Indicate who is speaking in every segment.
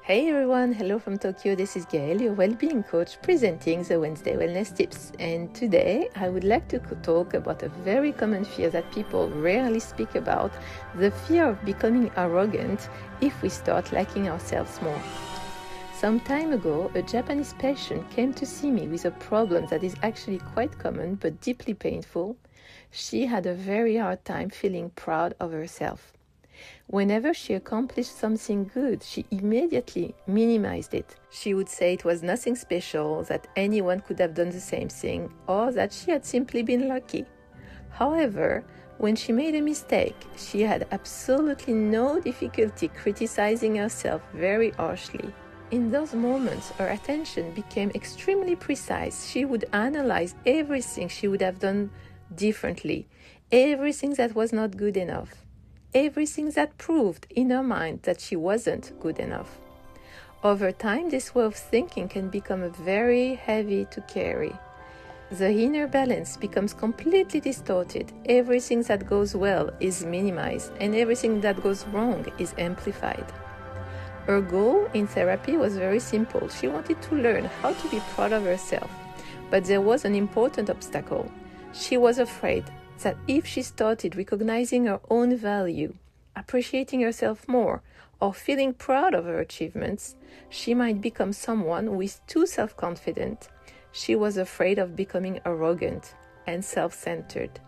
Speaker 1: Hey everyone, hello from Tokyo. This is Gail, your well-being coach, presenting the Wednesday Wellness Tips. And today I would like to talk about a very common fear that people rarely speak about, the fear of becoming arrogant if we start liking ourselves more. Some time ago, a Japanese patient came to see me with a problem that is actually quite common but deeply painful. She had a very hard time feeling proud of herself. Whenever she accomplished something good, she immediately minimized it. She would say it was nothing special, that anyone could have done the same thing, or that she had simply been lucky. However, when she made a mistake, she had absolutely no difficulty criticizing herself very harshly. In those moments, her attention became extremely precise. She would analyze everything she would have done differently, everything that was not good enough, everything that proved in her mind that she wasn't good enough. Over time, this way of thinking can become very heavy to carry. The inner balance becomes completely distorted. Everything that goes well is minimized, and everything that goes wrong is amplified. Her goal in therapy was very simple. She wanted to learn how to be proud of herself. But there was an important obstacle. She was afraid that if she started recognizing her own value, appreciating herself more, or feeling proud of her achievements, she might become someone who is too self-confident. She was afraid of becoming arrogant and self-centered,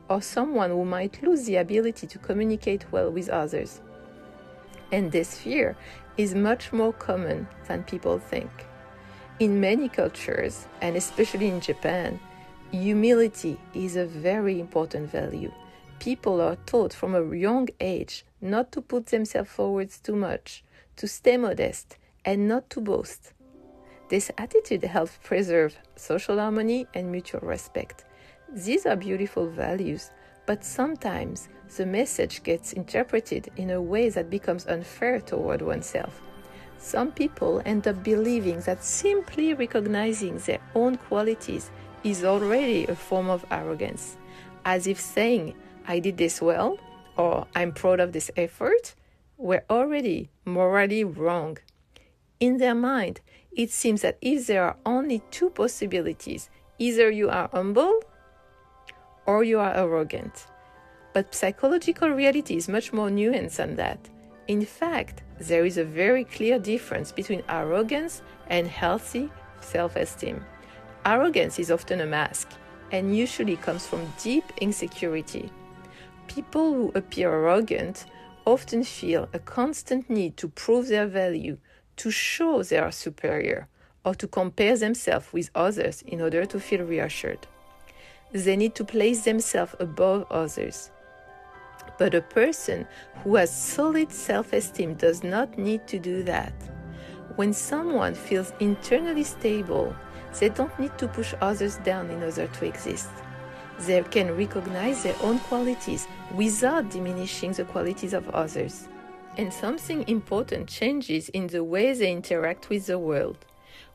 Speaker 1: or someone who might lose the ability to communicate well with others. And this fear is much more common than people think. In many cultures, and especially in Japan, humility is a very important value. People are taught from a young age not to put themselves forward too much, to stay modest, and not to boast. This attitude helps preserve social harmony and mutual respect. These are beautiful values, but sometimes the message gets interpreted in a way that becomes unfair toward oneself. Some people end up believing that simply recognizing their own qualities is already a form of arrogance, as if saying, "I did this well," or "I'm proud of this effort," were already morally wrong. In their mind, it seems that if there are only two possibilities, either you are humble or you are arrogant. But psychological reality is much more nuanced than that. In fact, there is a very clear difference between arrogance and healthy self-esteem. Arrogance is often a mask and usually comes from deep insecurity. People who appear arrogant often feel a constant need to prove their value, to show they are superior, or to compare themselves with others in order to feel reassured. They need to place themselves above others. But a person who has solid self-esteem does not need to do that. When someone feels internally stable, they don't need to push others down in order to exist. They can recognize their own qualities without diminishing the qualities of others. And something important changes in the way they interact with the world.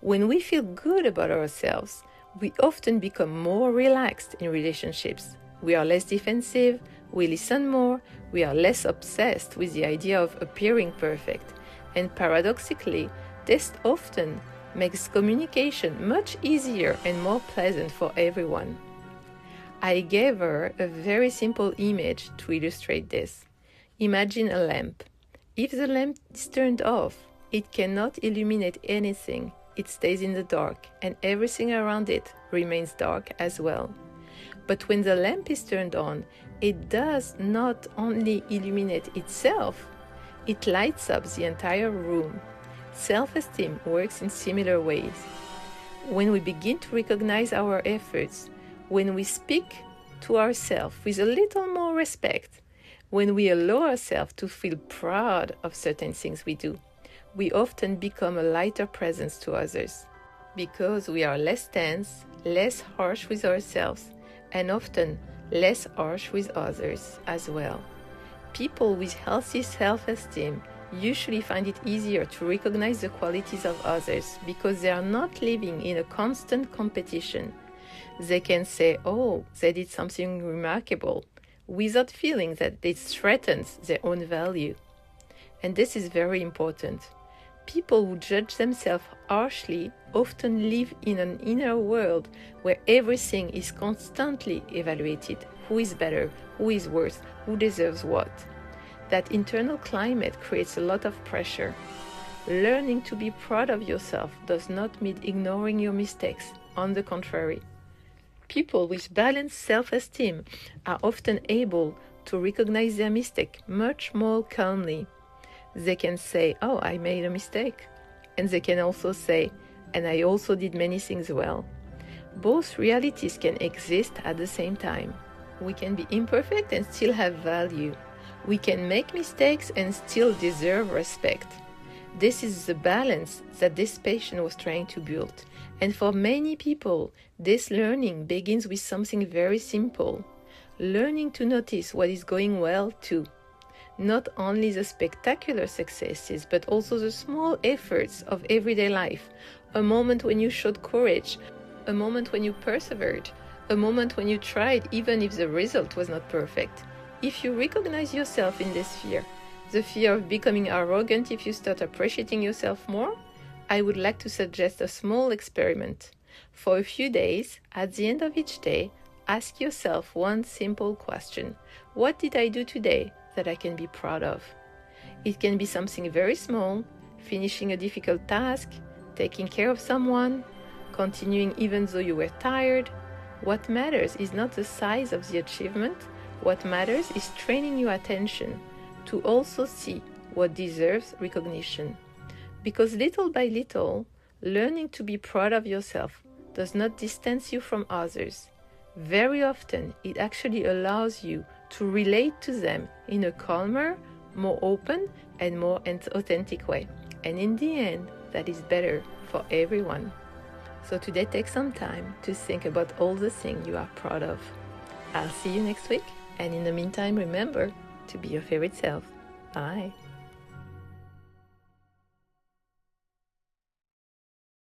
Speaker 1: When we feel good about ourselves, we often become more relaxed in relationships. We are less defensive, we listen more, we are less obsessed with the idea of appearing perfect. And paradoxically, this often makes communication much easier and more pleasant for everyone. I gave her a very simple image to illustrate this. Imagine a lamp. If the lamp is turned off, it cannot illuminate anything. It stays in the dark, and everything around it remains dark as well. But when the lamp is turned on, it does not only illuminate itself, it lights up the entire room. Self-esteem works in similar ways. When we begin to recognize our efforts, when we speak to ourselves with a little more respect, when we allow ourselves to feel proud of certain things we do, we often become a lighter presence to others, because we are less tense, less harsh with ourselves, and often less harsh with others as well. People with healthy self-esteem usually find it easier to recognize the qualities of others because they are not living in a constant competition. They can say, "Oh, they did something remarkable," without feeling that it threatens their own value. And this is very important. People who judge themselves harshly often live in an inner world where everything is constantly evaluated. Who is better? Who is worse? Who deserves what? That internal climate creates a lot of pressure. Learning to be proud of yourself does not mean ignoring your mistakes. On the contrary, people with balanced self-esteem are often able to recognize their mistake much more calmly. They can say, oh, I made a mistake. And they can also say, and I also did many things well. Both realities can exist at the same time. We can be imperfect and still have value. We can make mistakes and still deserve respect. This is the balance that this patient was trying to build. And for many people, this learning begins with something very simple. Learning to notice what is going well too. Not only the spectacular successes, but also the small efforts of everyday life. A moment when you showed courage, a moment when you persevered, a moment when you tried even if the result was not perfect. If you recognize yourself in this fear, the fear of becoming arrogant if you start appreciating yourself more, I would like to suggest a small experiment. For a few days, at the end of each day, ask yourself one simple question. What did I do today that I can be proud of? It can be something very small, finishing a difficult task, taking care of someone, continuing even though you were tired. What matters is not the size of the achievement. What matters is training your attention to also see what deserves recognition. Because little by little, learning to be proud of yourself does not distance you from others. Very often, it actually allows you to relate to them in a calmer, more open, and more authentic way. And in the end, that is better for everyone. So today, take some time to think about all the things you are proud of. I'll see you next week. And in the meantime, remember to be your favorite self. Bye.